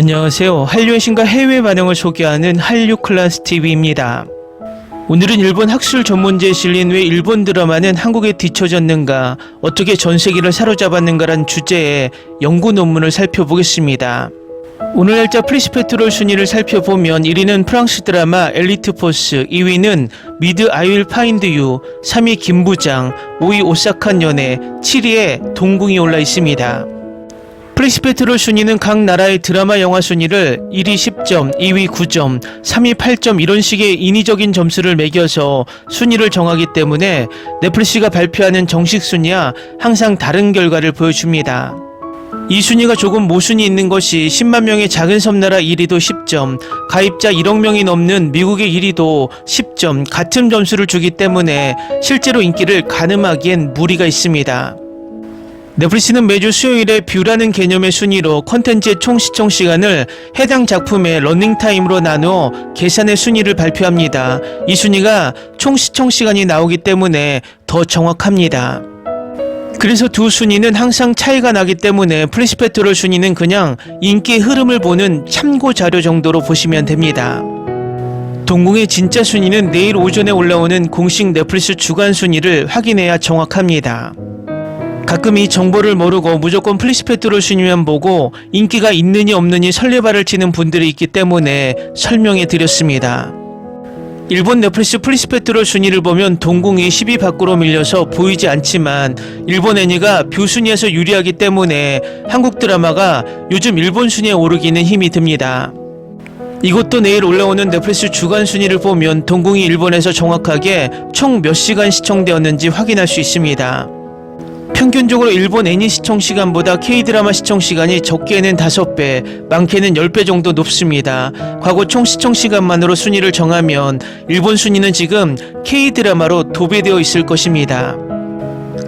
안녕하세요. 한류의 신과 해외 반응을 소개하는 한류클래스TV입니다. 오늘은 일본 학술 전문지에 실린 왜 일본 드라마는 한국에 뒤처졌는가, 어떻게 전 세계를 사로잡았는가란 주제의 연구 논문을 살펴보겠습니다. 오늘 날짜 프리스페트롤 순위를 살펴보면 1위는 프랑스 드라마 엘리트 포스, 2위는 미드 I Will Find You, 3위 김부장, 5위 오싹한 연애, 7위에 동궁이 올라 있습니다. 프리스페트롤 순위는 각 나라의 드라마 영화 순위를 1위 10점, 2위 9점, 3위 8점 이런 식의 인위적인 점수를 매겨서 순위를 정하기 때문에 넷플릭스가 발표하는 정식 순위와 항상 다른 결과를 보여줍니다. 이 순위가 조금 모순이 있는 것이 10만 명의 작은 섬나라 1위도 10점, 가입자 1억 명이 넘는 미국의 1위도 10점 같은 점수를 주기 때문에 실제로 인기를 가늠하기엔 무리가 있습니다. 넷플릭스는 매주 수요일에 뷰라는 개념의 순위로 콘텐츠의 총 시청 시간을 해당 작품의 러닝타임으로 나누어 계산의 순위를 발표합니다. 이 순위가 총 시청 시간이 나오기 때문에 더 정확합니다. 그래서 두 순위는 항상 차이가 나기 때문에 프리스페트롤 순위는 그냥 인기의 흐름을 보는 참고 자료 정도로 보시면 됩니다. 동궁의 진짜 순위는 내일 오전에 올라오는 공식 넷플릭스 주간 순위를 확인해야 정확합니다. 가끔 이 정보를 모르고 무조건 프리스페트롤 순위만 보고 인기가 있느니 없느니 설레발을 치는 분들이 있기 때문에 설명해 드렸습니다. 일본 넷플릭스 프리스페트롤 순위를 보면 동궁이 10위 밖으로 밀려서 보이지 않지만 일본 애니가 뷰 순위에서 유리하기 때문에 한국 드라마가 요즘 일본 순위에 오르기는 힘이 듭니다. 이것도 내일 올라오는 넷플릭스 주간 순위를 보면 동궁이 일본에서 정확하게 총 몇 시간 시청되었는지 확인할 수 있습니다. 평균적으로 일본 애니 시청 시간보다 K드라마 시청 시간이 적게는 5배, 많게는 10배 정도 높습니다. 과거 총 시청 시간만으로 순위를 정하면 일본 순위는 지금 K드라마로 도배되어 있을 것입니다.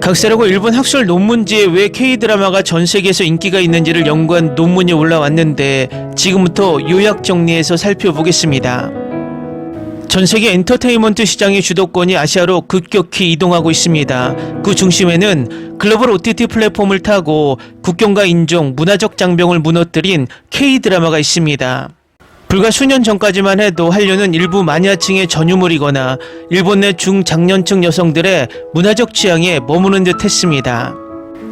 각세라고 일본 학술 논문지에 왜 K드라마가 전 세계에서 인기가 있는지를 연구한 논문이 올라왔는데 지금부터 요약 정리해서 살펴보겠습니다. 전세계 엔터테인먼트 시장의 주도권이 아시아로 급격히 이동하고 있습니다. 그 중심에는 글로벌 OTT 플랫폼을 타고 국경과 인종, 문화적 장벽을 무너뜨린 K드라마가 있습니다. 불과 수년 전까지만 해도 한류는 일부 마니아층의 전유물이거나 일본 내 중장년층 여성들의 문화적 취향에 머무는 듯 했습니다.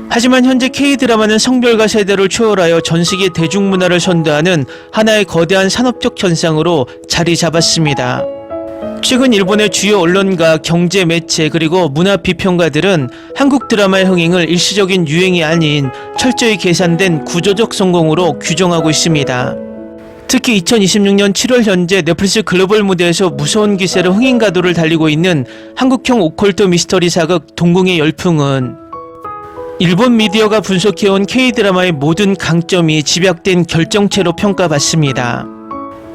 하지만 현재 K드라마는 성별과 세대를 초월하여 전세계 대중문화를 선도하는 하나의 거대한 산업적 현상으로 자리 잡았습니다. 최근 일본의 주요 언론과 경제 매체 그리고 문화 비평가들은 한국 드라마의 흥행을 일시적인 유행이 아닌 철저히 계산된 구조적 성공으로 규정하고 있습니다. 특히 2026년 7월 현재 넷플릭스 글로벌 무대에서 무서운 기세로 흥행 가도를 달리고 있는 한국형 오컬트 미스터리 사극 동궁의 열풍은 일본 미디어가 분석해온 K드라마의 모든 강점이 집약된 결정체로 평가받습니다.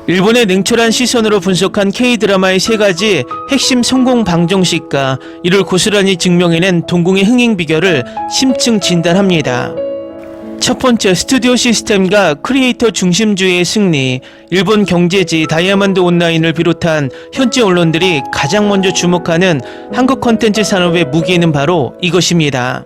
일본의 냉철한 시선으로 분석한 K드라마의 3가지 핵심 성공 방정식과 이를 고스란히 증명해낸 동궁의 흥행 비결을 심층 진단합니다. 첫 번째, 스튜디오 시스템과 크리에이터 중심주의의 승리. 일본 경제지 다이아몬드 온라인을 비롯한 현지 언론들이 가장 먼저 주목하는 한국 콘텐츠 산업의 무기는 바로 이것입니다.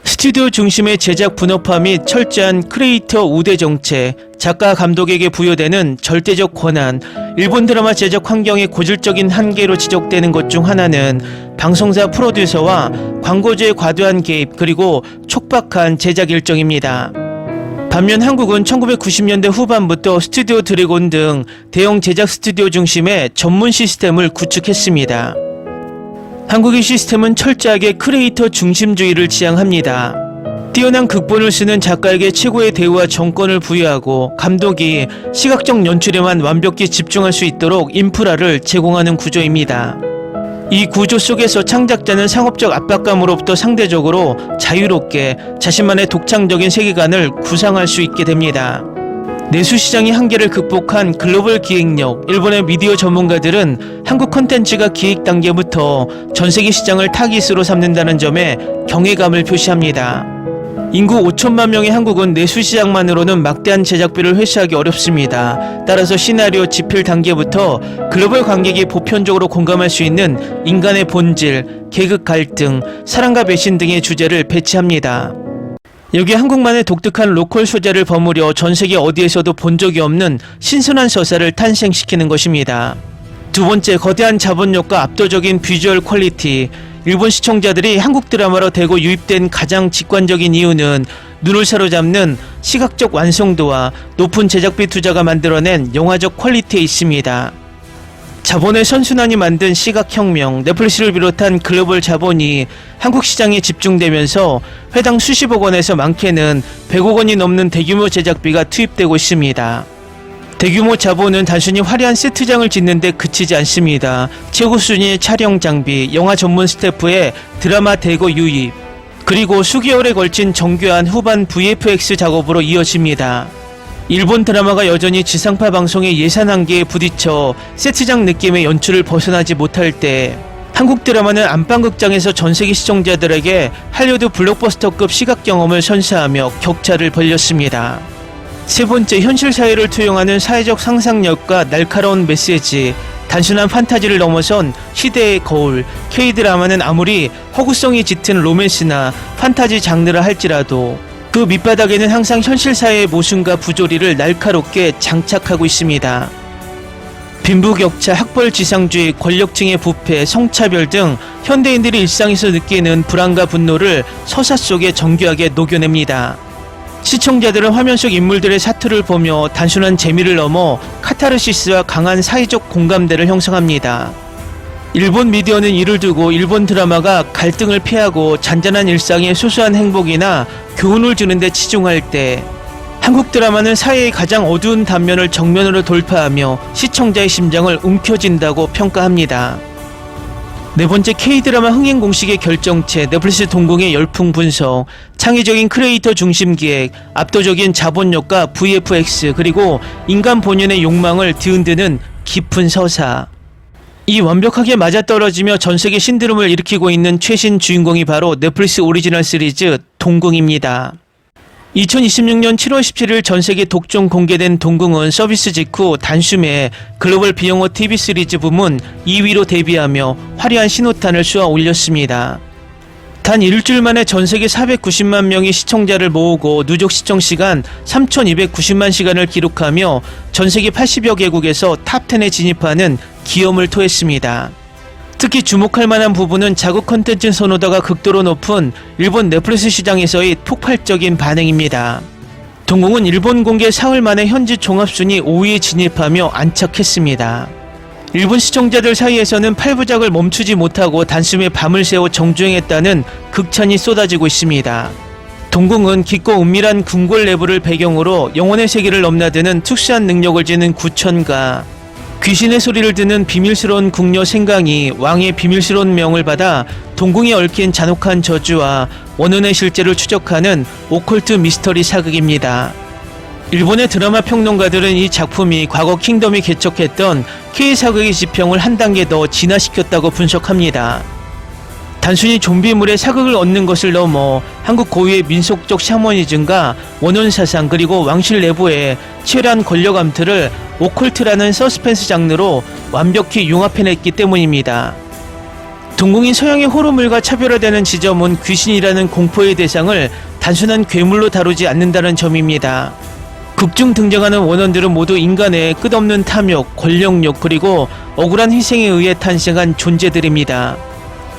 스튜디오 중심의 제작 분업화 및 철저한 크리에이터 우대 정책, 작가 감독에게 부여되는 절대적 권한, 일본 드라마 제작 환경의 고질적인 한계로 지적되는 것 중 하나는 방송사 프로듀서와 광고주의 과도한 개입 그리고 촉박한 제작 일정입니다. 반면 한국은 1990년대 후반부터 스튜디오 드래곤 등 대형 제작 스튜디오 중심의 전문 시스템을 구축했습니다. 한국의 시스템은 철저하게 크리에이터 중심주의를 지향합니다. 뛰어난 극본을 쓰는 작가에게 최고의 대우와 정권을 부여하고 감독이 시각적 연출에만 완벽히 집중할 수 있도록 인프라를 제공하는 구조입니다. 이 구조 속에서 창작자는 상업적 압박감으로부터 상대적으로 자유롭게 자신만의 독창적인 세계관을 구상할 수 있게 됩니다. 내수시장의 한계를 극복한 글로벌 기획력, 일본의 미디어 전문가들은 한국 콘텐츠가 기획 단계부터 전세계 시장을 타깃으로 삼는다는 점에 경외감을 표시합니다. 인구 5천만 명의 한국은 내수시장만으로는 막대한 제작비를 회수하기 어렵습니다. 따라서 시나리오 집필 단계부터 글로벌 관객이 보편적으로 공감할 수 있는 인간의 본질, 계급 갈등, 사랑과 배신 등의 주제를 배치합니다. 여기 한국만의 독특한 로컬 소재를 버무려 전세계 어디에서도 본 적이 없는 신선한 서사를 탄생시키는 것입니다. 두 번째, 거대한 자본력과 압도적인 비주얼 퀄리티. 일본 시청자들이 한국 드라마로 대거 유입된 가장 직관적인 이유는 눈을 사로잡는 시각적 완성도와 높은 제작비 투자가 만들어낸 영화적 퀄리티에 있습니다. 자본의 선순환이 만든 시각혁명, 넷플릭스를 비롯한 글로벌 자본이 한국 시장에 집중되면서 회당 수십억 원에서 많게는 100억 원이 넘는 대규모 제작비가 투입되고 있습니다. 대규모 자본은 단순히 화려한 세트장을 짓는 데 그치지 않습니다. 최고 수준의 촬영 장비, 영화 전문 스태프의 드라마 대거 유입, 그리고 수개월에 걸친 정교한 후반 VFX 작업으로 이어집니다. 일본 드라마가 여전히 지상파 방송의 예산 한계에 부딪혀 세트장 느낌의 연출을 벗어나지 못할 때 한국 드라마는 안방극장에서 전세계 시청자들에게 할리우드 블록버스터급 시각 경험을 선사하며 격차를 벌렸습니다. 세 번째, 현실 사회를 투영하는 사회적 상상력과 날카로운 메시지. 단순한 판타지를 넘어선 시대의 거울. K-드라마는 아무리 허구성이 짙은 로맨스나 판타지 장르라 할지라도 그 밑바닥에는 항상 현실 사회의 모순과 부조리를 날카롭게 장착하고 있습니다. 빈부격차, 학벌지상주의, 권력층의 부패, 성차별 등 현대인들이 일상에서 느끼는 불안과 분노를 서사 속에 정교하게 녹여냅니다. 시청자들은 화면 속 인물들의 사투를 보며 단순한 재미를 넘어 카타르시스와 강한 사회적 공감대를 형성합니다. 일본 미디어는 이를 두고 일본 드라마가 갈등을 피하고 잔잔한 일상의 소소한 행복이나 교훈을 주는 데 치중할 때 한국 드라마는 사회의 가장 어두운 단면을 정면으로 돌파하며 시청자의 심장을 움켜쥔다고 평가합니다. 네 번째, K-드라마 흥행 공식의 결정체, 넷플릭스 동궁의 열풍 분석. 창의적인 크리에이터 중심 기획, 압도적인 자본력과 VFX, 그리고 인간 본연의 욕망을 뒤흔드는 깊은 서사. 이 완벽하게 맞아떨어지며 전세계 신드롬을 일으키고 있는 최신 주인공이 바로 넷플릭스 오리지널 시리즈 동궁입니다. 2026년 7월 17일 전세계 독점 공개된 동궁은 서비스 직후 단숨에 글로벌 비영어 TV 시리즈 부문 2위로 데뷔하며 화려한 신호탄을 쏘아 올렸습니다. 단 일주일 만에 전세계 490만 명의 시청자를 모으고 누적 시청 시간 3,290만 시간을 기록하며 전세계 80여 개국에서 탑10에 진입하는 기염을 토했습니다. 특히 주목할 만한 부분은 자국 콘텐츠 선호도가 극도로 높은 일본 넷플릭스 시장에서의 폭발적인 반응입니다. 동궁은 일본 공개 사흘 만에 현지 종합순위 5위에 진입하며 안착했습니다. 일본 시청자들 사이에서는 8부작을 멈추지 못하고 단숨에 밤을 새워 정주행했다는 극찬이 쏟아지고 있습니다. 동궁은 깊고 은밀한 궁궐 내부를 배경으로 영혼의 세계를 넘나드는 특수한 능력을 지닌 구천과 귀신의 소리를 듣는 비밀스러운 궁녀 생강이 왕의 비밀스러운 명을 받아 동궁에 얽힌 잔혹한 저주와 원혼의 실제를 추적하는 오컬트 미스터리 사극입니다. 일본의 드라마 평론가들은 이 작품이 과거 킹덤이 개척했던 K사극의 지평을 한 단계 더 진화시켰다고 분석합니다. 단순히 좀비물의 사극을 얻는 것을 넘어 한국 고유의 민속적 샤머니즘과 원혼사상, 그리고 왕실 내부의 치열한 권력 암투를 오컬트라는 서스펜스 장르로 완벽히 융합해냈기 때문입니다. 동궁이 서양의 호러물과 차별화되는 지점은 귀신이라는 공포의 대상을 단순한 괴물로 다루지 않는다는 점입니다. 극중 등장하는 원혼들은 모두 인간의 끝없는 탐욕, 권력욕, 그리고 억울한 희생에 의해 탄생한 존재들입니다.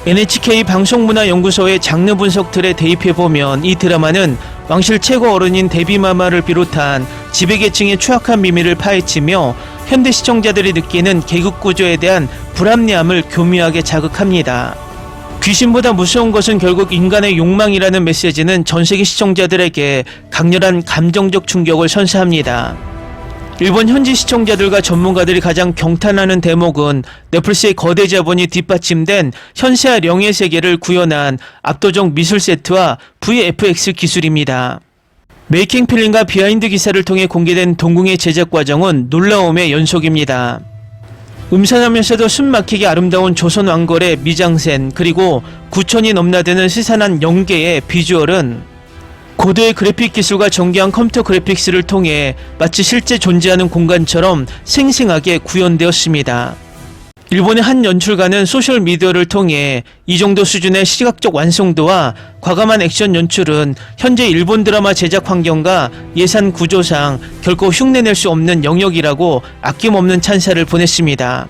NHK 방송문화연구소의 장르 분석 틀에 대입해보면 이 드라마는 왕실 최고 어른인 데뷔마마를 비롯한 지배계층의 추악한 비밀을 파헤치며 현대 시청자들이 느끼는 계급구조에 대한 불합리함을 교묘하게 자극합니다. 귀신보다 무서운 것은 결국 인간의 욕망이라는 메시지는 전세계 시청자들에게 강렬한 감정적 충격을 선사합니다. 일본 현지 시청자들과 전문가들이 가장 경탄하는 대목은 넷플릭스의 거대 자본이 뒷받침된 현세와 령의 세계를 구현한 압도적 미술 세트와 VFX 기술입니다. 메이킹 필름과 비하인드 기사를 통해 공개된 동궁의 제작 과정은 놀라움의 연속입니다. 음산하면서도 숨막히게 아름다운 조선 왕걸의 미장센, 그리고 구천이 넘나드는 스산한 연계의 비주얼은 고도의 그래픽 기술과 정교한 컴퓨터 그래픽스를 통해 마치 실제 존재하는 공간처럼 생생하게 구현되었습니다. 일본의 한 연출가는 소셜미디어를 통해 이 정도 수준의 시각적 완성도와 과감한 액션 연출은 현재 일본 드라마 제작 환경과 예산 구조상 결코 흉내낼 수 없는 영역이라고 아낌없는 찬사를 보냈습니다.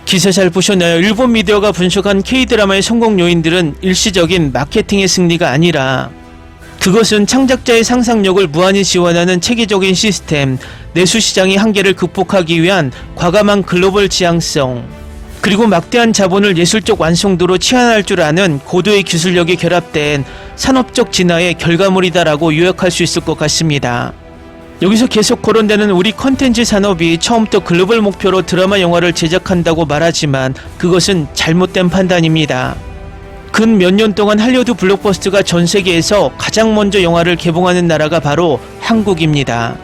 기사 잘 보셨나요? 일본 미디어가 분석한 K드라마의 성공 요인들은 일시적인 마케팅의 승리가 아니라 그것은 창작자의 상상력을 무한히 지원하는 체계적인 시스템, 내수 시장의 한계를 극복하기 위한 과감한 글로벌 지향성, 그리고 막대한 자본을 예술적 완성도로 치환할 줄 아는 고도의 기술력이 결합된 산업적 진화의 결과물이다라고 요약할 수 있을 것 같습니다. 여기서 계속 거론되는 우리 컨텐츠 산업이 처음부터 글로벌 목표로 드라마 영화를 제작한다고 말하지만 그것은 잘못된 판단입니다. 근 몇 년 동안 할리우드 블록버스터가 전 세계에서 가장 먼저 영화를 개봉하는 나라가 바로 한국입니다.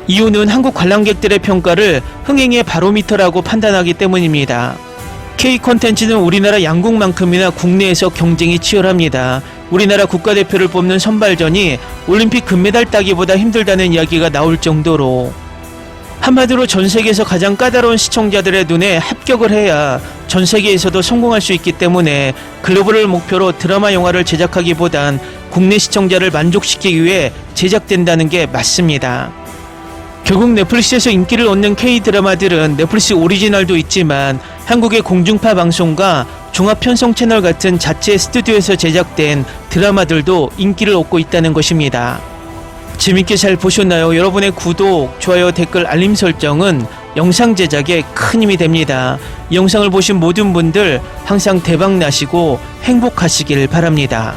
이유는 한국 관람객들의 평가를 흥행의 바로미터라고 판단하기 때문입니다. K 콘텐츠는 우리나라 양국만큼이나 국내에서 경쟁이 치열합니다. 우리나라 국가대표를 뽑는 선발전이 올림픽 금메달 따기보다 힘들다는 이야기가 나올 정도로, 한마디로 전 세계에서 가장 까다로운 시청자들의 눈에 합격을 해야 전 세계에서도 성공할 수 있기 때문에 글로벌을 목표로 드라마 영화를 제작하기보단 국내 시청자를 만족시키기 위해 제작된다는 게 맞습니다. 결국 넷플릭스에서 인기를 얻는 K-드라마들은 넷플릭스 오리지널도 있지만 한국의 공중파 방송과 종합 편성 채널 같은 자체 스튜디오에서 제작된 드라마들도 인기를 얻고 있다는 것입니다. 재밌게 잘 보셨나요? 여러분의 구독, 좋아요, 댓글, 알림 설정은 영상 제작에 큰 힘이 됩니다. 이 영상을 보신 모든 분들 항상 대박 나시고 행복하시길 바랍니다.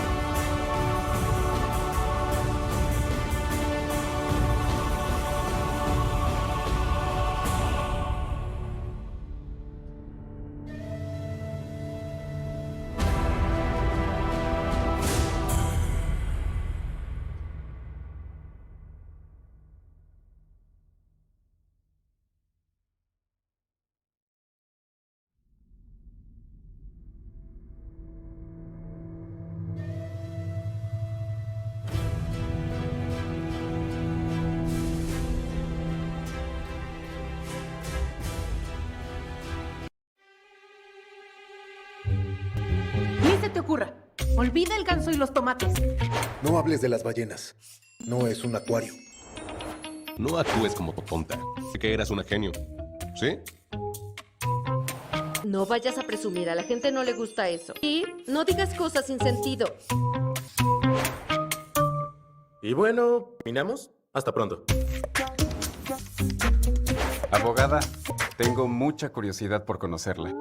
Ni se te ocurra. Olvida el ganso y los tomates. No hables de las ballenas. No es un acuario. No actúes como tonta. Que eras una genio. ¿Sí? No vayas a presumir, a la gente no le gusta eso. Y no digas cosas sin sentido. Y bueno, ¿terminamos? Hasta pronto. Abogada, tengo mucha curiosidad por conocerla.